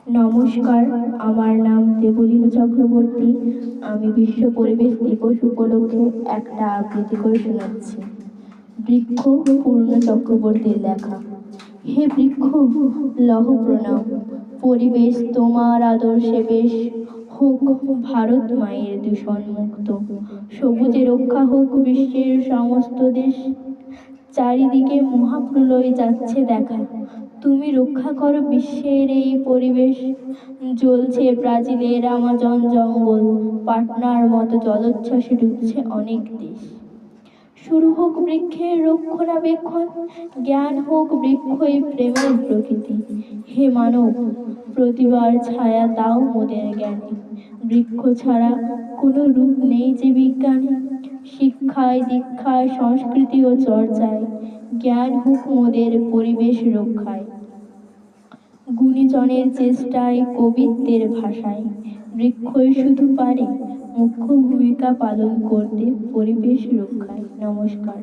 নমস্কার, আমার নাম দেবলীনা চক্রবর্তী। আমি বিশ্ব পরিবেশ দিবস উপলক্ষে একটা আবৃত্তি করে শোনাচ্ছি। বৃক্ষ পূর্ণ চক্রবর্তীর লেখা। হে বৃক্ষ, লহ প্রণাম। পরিবেশ তোমার আদর্শে বেশ হোক ভারত মায়ের দূষণ মুক্ত। সবুজে রক্ষা হোক বিশ্বের সমস্ত দেশ। চারিদিকে মহাপ্রলয় যাচ্ছে দেখা, তুমি রক্ষা করো বিশ্বের এই পরিবেশ। জ্বলছে ব্রাজিলের আমাজন জঙ্গল, পাটনার মতো জলোচ্ছ্বাসে ডুবছে অনেক দেশ। শুরু হোক বৃক্ষের রক্ষণাবেক্ষণ, জ্ঞান হোক বৃক্ষই প্রেমের প্রকৃতি। হে মানব, প্রতিবার ছায়া দাও মোদের জ্ঞানে। বৃক্ষ ছাড়া কোনো রূপ নেই যে বিজ্ঞানে। শিক্ষায় দীক্ষায় সংস্কৃতি ও চর্চায় জ্ঞান হোক মোদের পরিবেশ রক্ষায়। গুণীজনের চেষ্টায় কবিত্বের ভাষায় বৃক্ষই শুধু পারে মুখ্য ভূমিকা পালন করতে পরিবেশ রক্ষায়। নমস্কার।